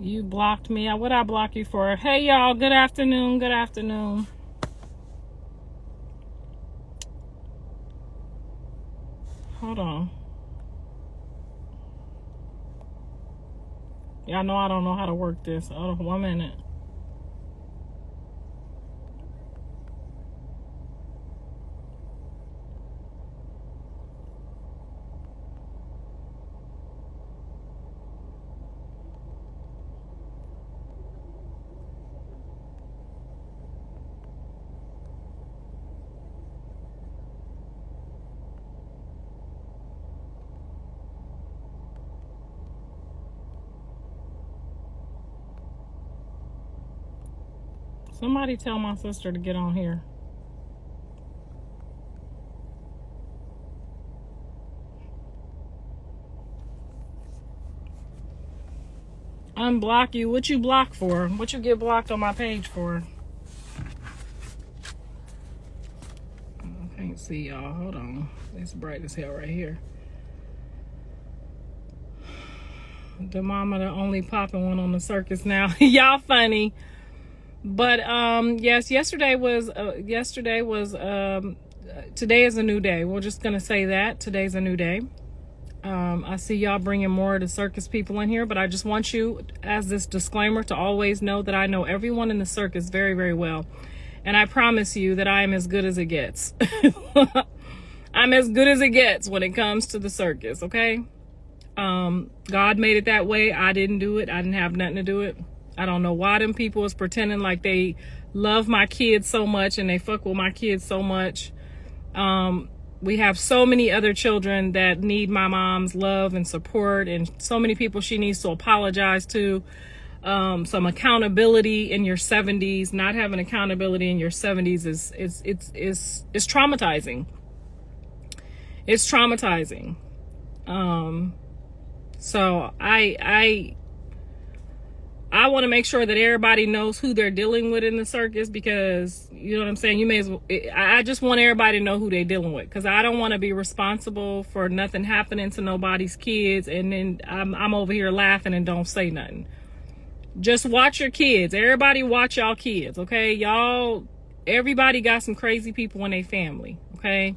You blocked me. What I block you for? Hey, y'all. Good afternoon. Good afternoon. Hold on. Y'all know I don't know how to work this. Hold on 1 minute. Somebody tell my sister to get on here. Unblock you. What you block for? What you get blocked on my page for? I can't see y'all. Hold on. It's bright as hell right here. The mama, the only popping one on the circus now. Y'all funny. But yes, today is a new day. We're just gonna say that today's a new day. I see y'all bringing more of the circus people in here, but I just want you, as this disclaimer, to always know that I know everyone in the circus very, very well, and I promise you that I am as good as it gets. I'm as good as it gets when it comes to the circus. Okay. God made it that way. I didn't do it. I didn't have nothing to do it. I don't know why them people is pretending like they love my kids so much and they fuck with my kids so much. We have so many other children that need my mom's love and support, and so many people she needs to apologize to. Some accountability in your 70s. Not having accountability in your 70s is traumatizing. It's traumatizing. So I want to make sure that everybody knows who they're dealing with in the circus, because you know what I'm saying. You may as well. I just want everybody to know who they're dealing with, because I don't want to be responsible for nothing happening to nobody's kids, and then I'm over here laughing and don't say nothing. Just watch your kids. Everybody watch y'all kids, okay? Y'all, everybody got some crazy people in their family, okay?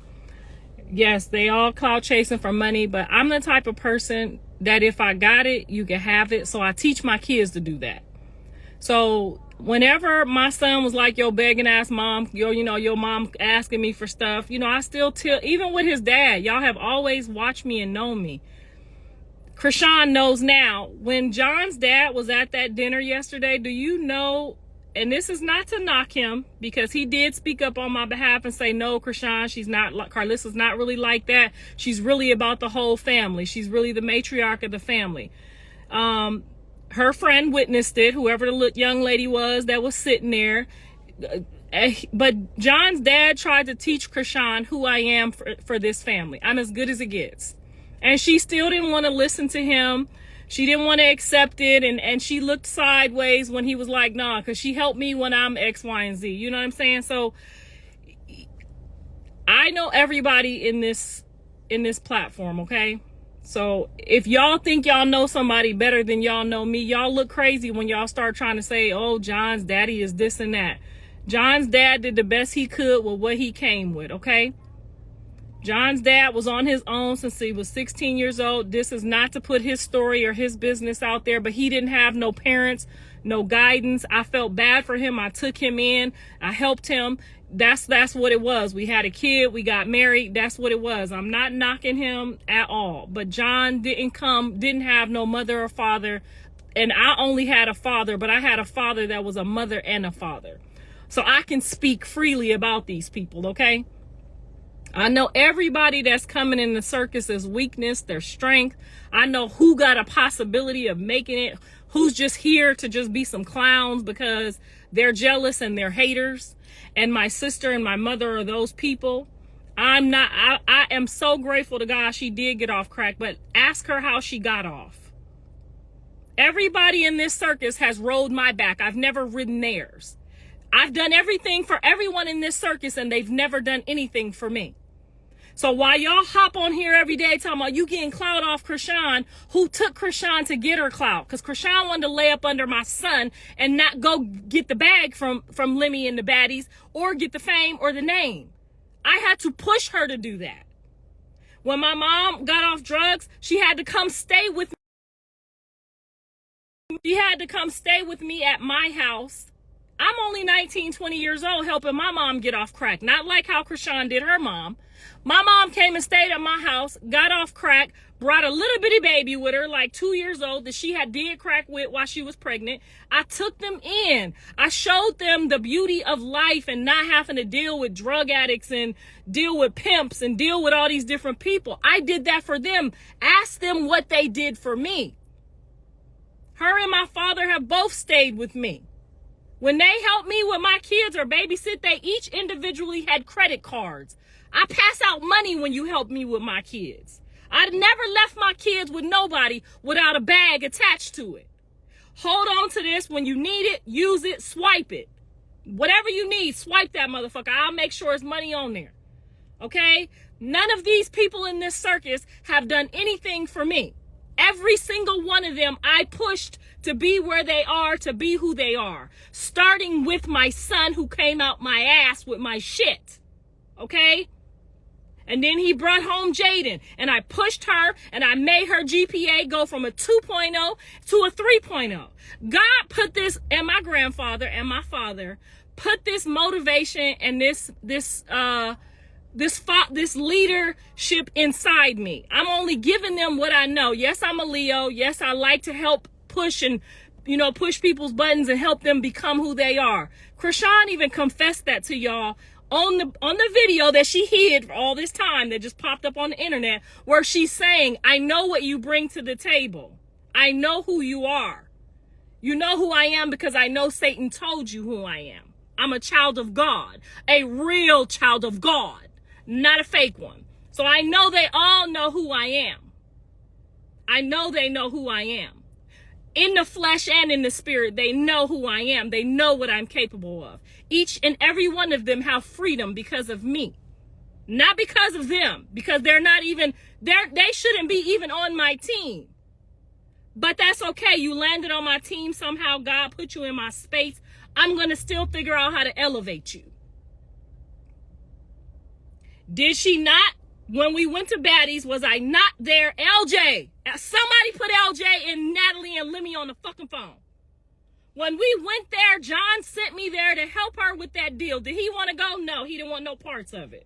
Yes, they all clout chasing for money, but I'm the type of person that if I got it, you can have it. So I teach my kids to do that. So whenever my son was like, yo, begging ass mom, your mom asking me for stuff, I still tell, even with his dad, y'all have always watched me and known me. CHRISEAN knows now. When John's dad was at that dinner yesterday, do you know, and this is not to knock him, because he did speak up on my behalf and say, no, CHRISEAN, she's not, KARLISSA's not really like that. She's really about the whole family. She's really the matriarch of the family. Her friend witnessed it, whoever the young lady was that was sitting there. But John's dad tried to teach CHRISEAN who I am for this family. I'm as good as it gets. And she still didn't want to listen to him. She didn't want to accept it, and she looked sideways when he was like, nah, because she helped me when I'm X, Y, and Z. You know what I'm saying? So I know everybody in this platform, okay? So if y'all think y'all know somebody better than y'all know me, y'all look crazy when y'all start trying to say, oh, John's daddy is this and that. John's dad did the best he could with what he came with, okay? John's dad was on his own since he was 16 years old. This is not to put his story or his business out there, but he didn't have no parents, no guidance. I felt bad for him. I took him in. I helped him. That's what it was. We had a kid. We got married. That's what it was. I'm not knocking him at all. But John didn't have no mother or father. And I only had a father, but I had a father that was a mother and a father. So I can speak freely about these people, okay? I know everybody that's coming in the circus is weakness, their strength. I know who got a possibility of making it, who's just here to just be some clowns because they're jealous and they're haters. And my sister and my mother are those people. I am so grateful to God she did get off crack, but ask her how she got off. Everybody in this circus has rode my back. I've never ridden theirs. I've done everything for everyone in this circus, and they've never done anything for me. So while y'all hop on here every day talking about you getting clout off CHRISEAN, who took CHRISEAN to get her clout? Because CHRISEAN wanted to lay up under my son and not go get the bag from Lemmy and the baddies or get the fame or the name. I had to push her to do that. When my mom got off drugs, she had to come stay with me. She had to come stay with me at my house. I'm only 19, 20 years old helping my mom get off crack. Not like how CHRISEAN did her mom. My mom came and stayed at my house, got off crack, brought a little bitty baby with her, like 2 years old, that she had did crack with while she was pregnant. I took them in. I showed them the beauty of life and not having to deal with drug addicts and deal with pimps and deal with all these different people. I did that for them. Ask them what they did for me. Her and my father have both stayed with me. When they helped me with my kids or babysit, they each individually had credit cards. I pass out money when you help me with my kids. I never left my kids with nobody without a bag attached to it. Hold on to this. When you need it, use it, swipe it. Whatever you need, swipe that motherfucker. I'll make sure there's money on there. Okay? None of these people in this circus have done anything for me. Every single one of them I pushed to be where they are, to be who they are. Starting with my son who came out my ass with my shit. Okay? And then he brought home JAIDYN, and I pushed her and I made her GPA go from a 2.0 to a 3.0. God put this, and my grandfather and my father put this motivation and this leadership inside me. I'm only giving them what I know. Yes, I'm a Leo. Yes, I like to help push and, push people's buttons and help them become who they are. CHRISEAN even confessed that to y'all on the video that she hid for all this time that just popped up on the internet, where she's saying, I know what you bring to the table. I know who you are. You know who I am because I know Satan told you who I am. I'm a child of God, a real child of God, not a fake one. So I know they all know who I am. I know they know who I am. In the flesh and in the spirit, they know who I am. They know what I'm capable of. Each and every one of them have freedom because of me. Not because of them, because they're not even, they shouldn't be even on my team. But that's okay. You landed on my team somehow. God put you in my space. I'm going to still figure out how to elevate you. Did she not? When we went to Baddies, was I not there? LJ. Somebody put LJ and Natalie and Lemmy on the fucking phone. When we went there, John sent me there to help her with that deal. Did he want to go? No, he didn't want no parts of it.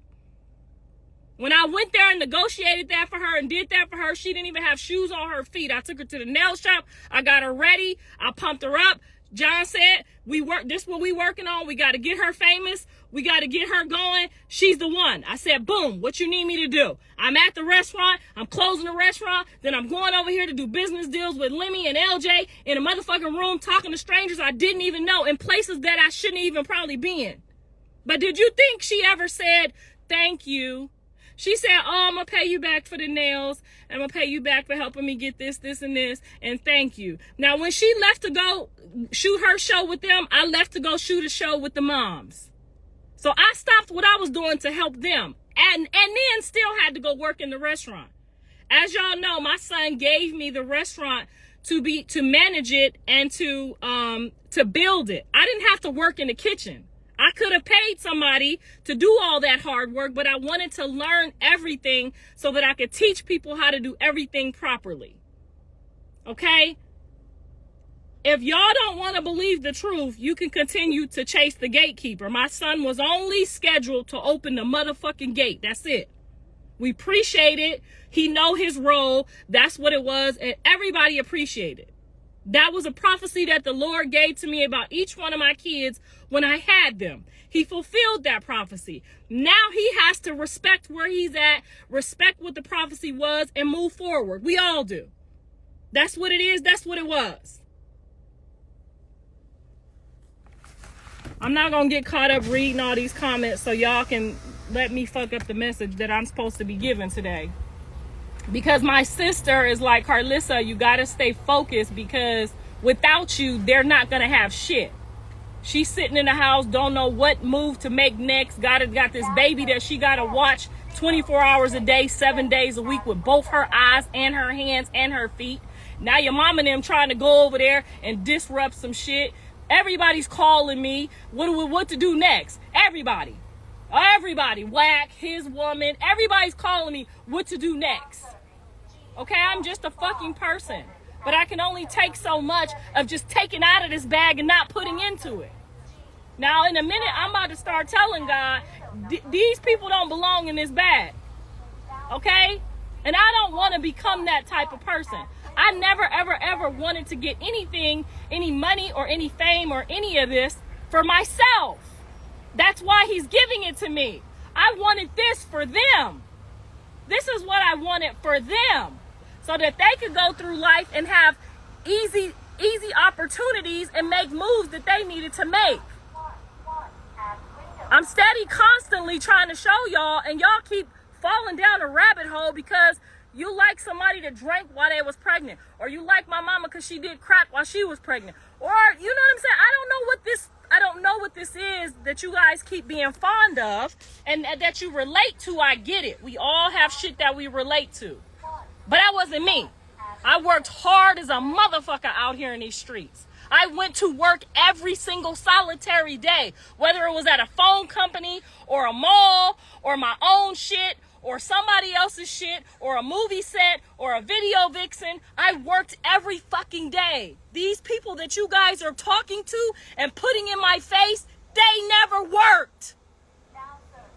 When I went there and negotiated that for her and did that for her, she didn't even have shoes on her feet. I took her to the nail shop. I got her ready. I pumped her up. John said, this is what we working on. We got to get her famous. We got to get her going. She's the one. I said, boom, what you need me to do? I'm at the restaurant. I'm closing the restaurant. Then I'm going over here to do business deals with Lemmy and LJ in a motherfucking room talking to strangers I didn't even know in places that I shouldn't even probably be in. But did you think she ever said, thank you? She said, oh, I'm going to pay you back for the nails. I'm going to pay you back for helping me get this, this, and this. And thank you. Now, when she left to go shoot her show with them, I left to go shoot a show with the moms. So I stopped what I was doing to help them. And then still had to go work in the restaurant. As y'all know, my son gave me the restaurant to manage it and to build it. I didn't have to work in the kitchen. I could have paid somebody to do all that hard work, but I wanted to learn everything so that I could teach people how to do everything properly. Okay? If y'all don't want to believe the truth, you can continue to chase the gatekeeper. My son was only scheduled to open the motherfucking gate. That's it. We appreciate it. He know his role. That's what it was. And everybody appreciated it. That was a prophecy that the Lord gave to me about each one of my kids when I had them. He fulfilled that prophecy. Now he has to respect where he's at, respect what the prophecy was, and move forward. We all do. That's what it is. That's what it was. I'm not going to get caught up reading all these comments so y'all can let me fuck up the message that I'm supposed to be giving today. Because my sister is like, KARLISSA, you got to stay focused because without you, they're not going to have shit. She's sitting in the house, don't know what move to make next. Got this baby that she got to watch 24 hours a day, 7 days a week with both her eyes and her hands and her feet. Now your mom and them trying to go over there and disrupt some shit. Everybody's calling me. What to do next? Everybody, Whack, his woman, everybody's calling me what to do next. Okay, I'm just a fucking person. But I can only take so much of just taking out of this bag and not putting into it. Now, in a minute, I'm about to start telling God, these people don't belong in this bag. Okay? And I don't want to become that type of person. I never, ever, ever wanted to get anything, any money or any fame or any of this for myself. That's why he's giving it to me. I wanted this for them. This is what I wanted for them. So that they could go through life and have easy opportunities and make moves that they needed to make. I'm steady constantly trying to show y'all, and y'all keep falling down a rabbit hole because you like somebody that drank while they was pregnant, or you like my mama because she did crack while she was pregnant, or you know what I'm saying? I don't know what this is that you guys keep being fond of and that you relate to. I get it. We all have shit that we relate to. But that wasn't me. I worked hard as a motherfucker out here in these streets. I went to work every single solitary day, whether it was at a phone company or a mall or my own shit or somebody else's shit or a movie set or a video vixen. I worked every fucking day. These people that you guys are talking to and putting in my face, they never worked.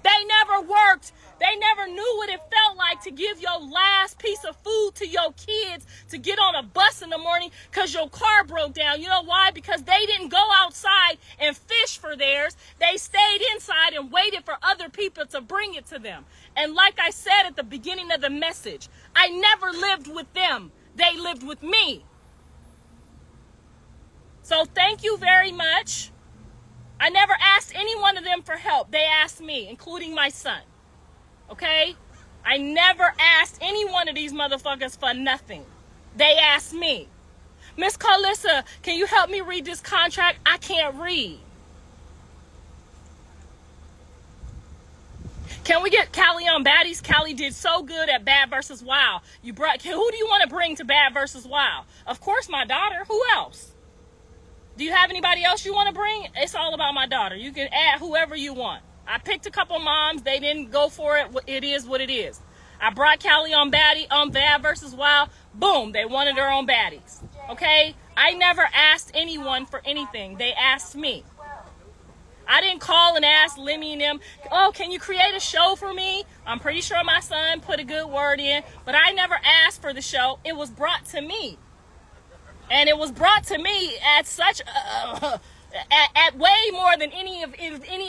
They never worked. They never knew what it felt like to give your last piece of food to your kids to get on a bus in the morning because your car broke down. You know why? Because they didn't go outside and fish for theirs. They stayed inside and waited for other people to bring it to them. And like I said at the beginning of the message, I never lived with them. They lived with me. So thank you very much. I never asked any one of them for help. They asked me, including my son. Okay? I never asked any one of these motherfuckers for nothing. They asked me. Miss KARLISSA, can you help me read this contract? I can't read. Can we get Callie on baddies? Callie did so good at Bad versus Wild. Who do you want to bring to Bad versus Wild? Of course, my daughter. Who else? Do you have anybody else you want to bring? It's all about my daughter. You can add whoever you want. I picked a couple moms. They didn't go for it. It is what it is. I brought Callie on Bad versus Wild. Boom. They wanted her on baddies. Okay? I never asked anyone for anything. They asked me. I didn't call and ask Lemmy and them, oh, can you create a show for me? I'm pretty sure my son put a good word in. But I never asked for the show. It was brought to me. And it was brought to me at such at way more than any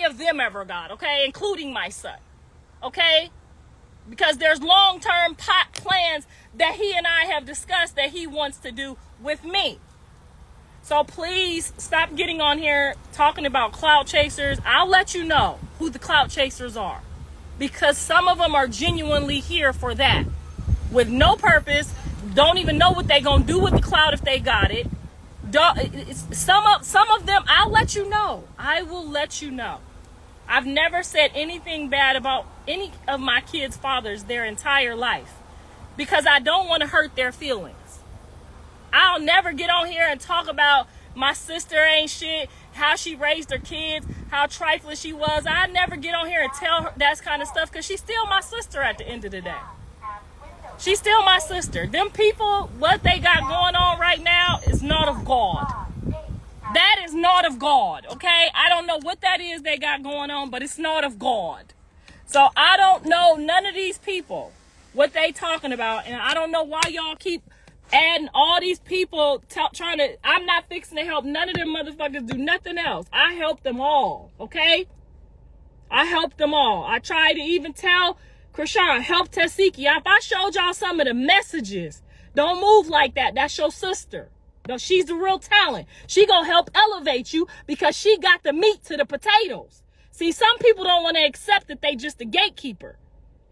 of them ever got, okay, including my son, okay, because there's long-term plans that he and I have discussed that he wants to do with me. So please stop getting on here talking about clout chasers. I'll let you know who the clout chasers are, because some of them are genuinely here for that with no purpose. Don't even know what they're going to do with the clout if they got it. Some of them, I'll let you know. I will let you know. I've never said anything bad about any of my kids' fathers their entire life because I don't want to hurt their feelings. I'll never get on here and talk about my sister ain't shit, how she raised her kids, how trifling she was. I never get on here and tell her that kind of stuff because she's still my sister at the end of the day. She's still my sister. Them people, what they got going on right now is not of God. That is not of God, okay? I don't know what that is they got going on, but it's not of God. So I don't know none of these people, what they talking about, and I don't know why y'all keep adding all these people trying to, I'm not fixing to help none of them motherfuckers do nothing else. I help them all, okay? I help them all. I try to even tell CHRISEAN, help Tasiki. If I showed y'all some of the messages, don't move like that. That's your sister. No, she's the real talent. She gonna help elevate you because she got the meat to the potatoes. See, some people don't want to accept that they just a gatekeeper.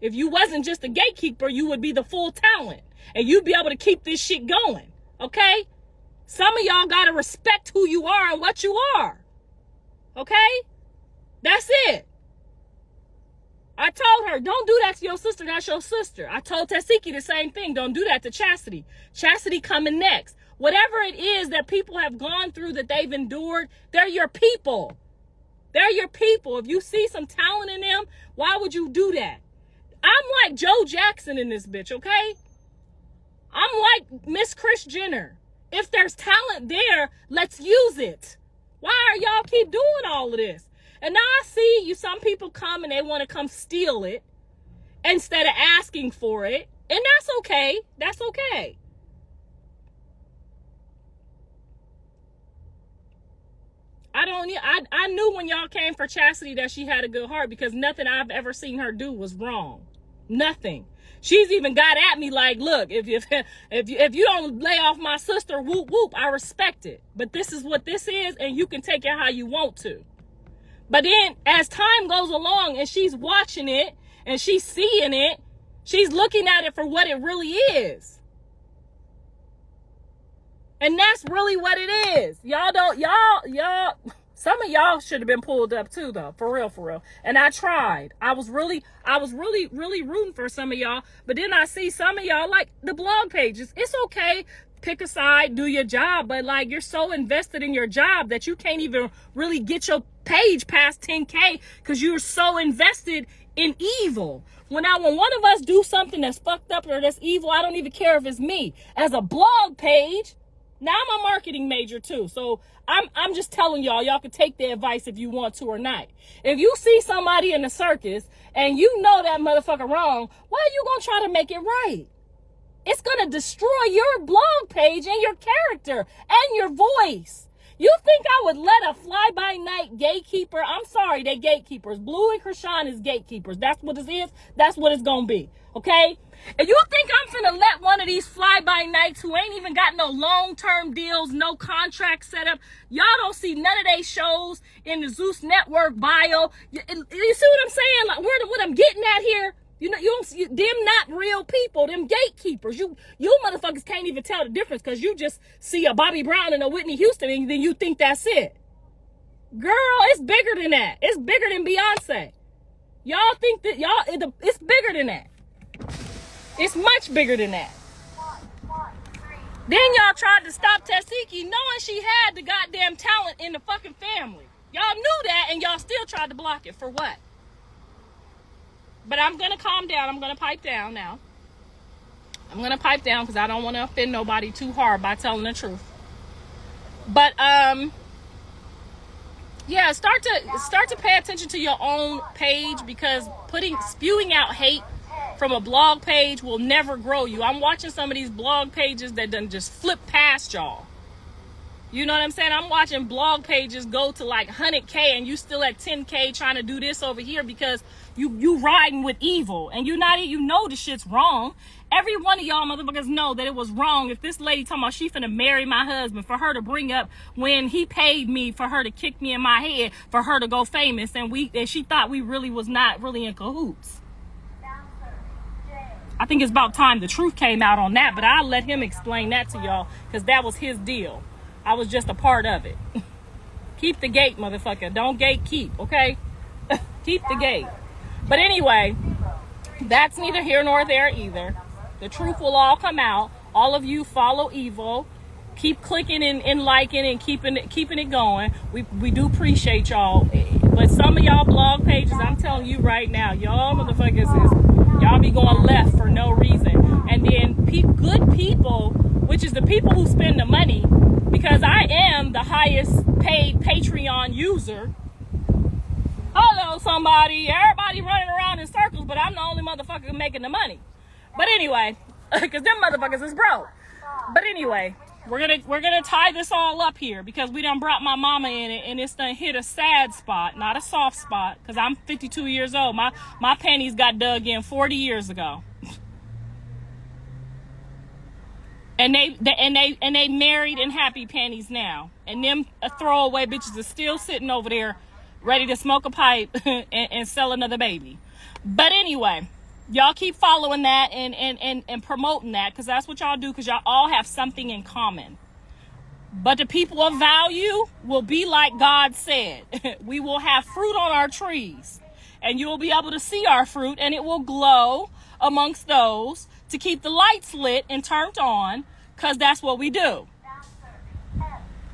If you wasn't just a gatekeeper, you would be the full talent. And you'd be able to keep this shit going. Okay? Some of y'all gotta respect who you are and what you are. Okay? That's it. I told her. Don't do that to your sister. That's your sister. I told Tasiki the same thing. Don't do that to Chastity. Chastity coming next. Whatever it is that people have gone through, that they've endured, they're your people. They're your people. If you see some talent in them, why would you do that? I'm like Joe Jackson in this bitch, okay? I'm like Miss Kris Jenner. If there's talent there, let's use it. Why are y'all keep doing all of this? And now I see you, some people come and they want to come steal it instead of asking for it. And that's okay. That's okay. I knew when y'all came for Chastity that she had a good heart, because nothing I've ever seen her do was wrong. Nothing. She's even got at me like, look, if you don't lay off my sister, whoop whoop, I respect it. But this is what this is, and you can take it how you want to. But then as time goes along and she's watching it and she's seeing it, she's looking at it for what it really is. And that's really what it is. Y'all, some of y'all should have been pulled up too, though. For real. And I tried. I was really rooting for some of y'all. But then I see some of y'all, like the blog pages. It's okay. Pick a side, do your job. But like, you're so invested in your job that you can't even really get your page past 10K because you're so invested in evil. When one of us do something that's fucked up or that's evil, I don't even care if it's me. As a blog page, now I'm a marketing major too, so I'm just telling y'all can take the advice if you want to or not. If you see somebody in the circus and you know that motherfucker wrong, why are you gonna try to make it right? It's gonna destroy your blog page and your character and your voice. You think I would let a fly-by-night gatekeeper? I'm sorry, they gatekeepers. Blue and KRISEAN is gatekeepers. That's what it is. That's what it's gonna be. Okay? And you think I'm finna let one of these fly-by-nights who ain't even got no long-term deals, no contract set up? Y'all don't see none of they shows in the Zeus Network bio. You see what I'm saying? Like, what I'm getting at here? You know, you don't see them, not real people, them gatekeepers. You motherfuckers can't even tell the difference because you just see a Bobby Brown and a Whitney Houston and then you think that's it. Girl, it's bigger than that. It's bigger than Beyonce. Y'all think that it's bigger than that. It's much bigger than that. Then y'all tried to stop Tasiki knowing she had the goddamn talent in the fucking family. Y'all knew that and y'all still tried to block it. For what? But I'm going to calm down. I'm going to pipe down now. I'm going to pipe down because I don't want to offend nobody too hard by telling the truth. But, yeah, start to pay attention to your own page, because spewing out hate from a blog page will never grow you. I'm watching some of these blog pages that done just flip past y'all. You know what I'm saying? I'm watching blog pages go to like 100K and you still at 10K trying to do this over here because you riding with evil and you know the shit's wrong. Every one of y'all motherfuckers know that it was wrong. If this lady talking about she finna marry my husband, for her to bring up when he paid me for her to kick me in my head for her to go famous, and she thought we really was not really in cahoots. I think it's about time the truth came out on that, but I'll let him explain that to y'all because that was his deal. I was just a part of it. Keep the gate, motherfucker. Don't gatekeep, okay? Keep the gate. But anyway, that's neither here nor there either. The truth will all come out. All of you follow evil. Keep clicking and liking and keeping it going. We do appreciate y'all. But some of y'all blog pages, I'm telling you right now, y'all motherfuckers y'all be going left for no reason. And then good people, which is the people who spend the money, because I am the highest paid Patreon user. Hello, somebody. Everybody running around in circles, but I'm the only motherfucker making the money. But anyway, because them motherfuckers is broke. But anyway, we're gonna tie this all up here because we done brought my mama in it, and it's done hit a sad spot, not a soft spot. Because I'm 52 years old. My panties got dug in 40 years ago. And they married and happy panties now. And them throwaway bitches are still sitting over there ready to smoke a pipe and sell another baby. But anyway, y'all keep following that and promoting that, because that's what y'all do, because y'all all have something in common. But the people of value will be like God said. We will have fruit on our trees. and you'll be able to see our fruit, and it will glow amongst those to keep the lights lit and turned on, because that's what we do.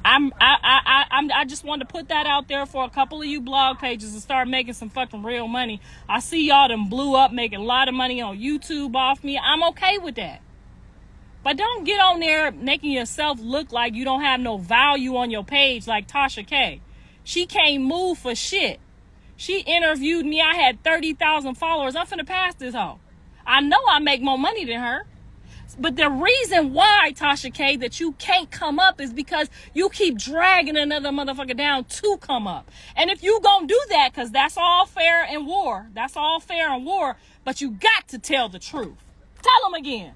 I just wanted to put that out there for a couple of you blog pages to start making some fucking real money. I see y'all done blew up making a lot of money on YouTube off me. I'm okay with that. But don't get on there making yourself look like you don't have no value on your page like Tasha K. She can't move for shit. She interviewed me. I had 30,000 followers. I'm finna pass this hoe. I know I make more money than her. But the reason why, Tasha K, that you can't come up is because you keep dragging another motherfucker down to come up. And if you gonna do that, because that's all fair in war. That's all fair in war. But you got to tell the truth. Tell them again.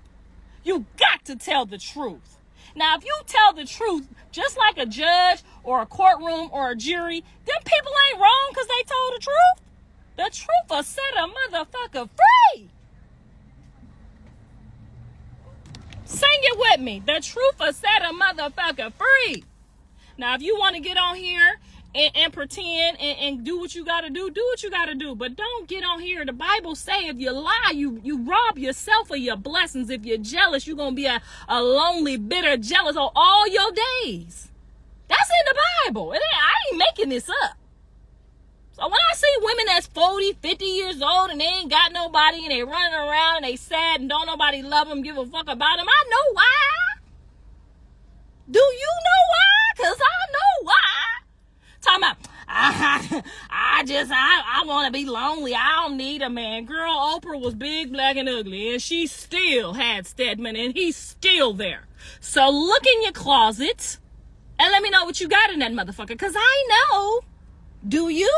You got to tell the truth. Now, if you tell the truth, just like a judge or a courtroom or a jury, them people ain't wrong because they told the truth. The truth will set a motherfucker free. Sing it with me. The truth will set a motherfucker free. Now, if you want to get on here and pretend and do what you got to do what you got to do. But don't get on here. The Bible say if you lie, you rob yourself of your blessings. If you're jealous, you're going to be a lonely, bitter, jealous all your days. That's in the Bible. I ain't making this up. So when I see women that's 40, 50 years old and they ain't got nobody and they running around and they sad and don't nobody love them, give a fuck about them, I know why. Do you know why? Because I know why. Talking about, I want to be lonely. I don't need a man. Girl, Oprah was big, black, and ugly, and she still had Stedman, and he's still there. So look in your closet and let me know what you got in that motherfucker, because I know. Do you?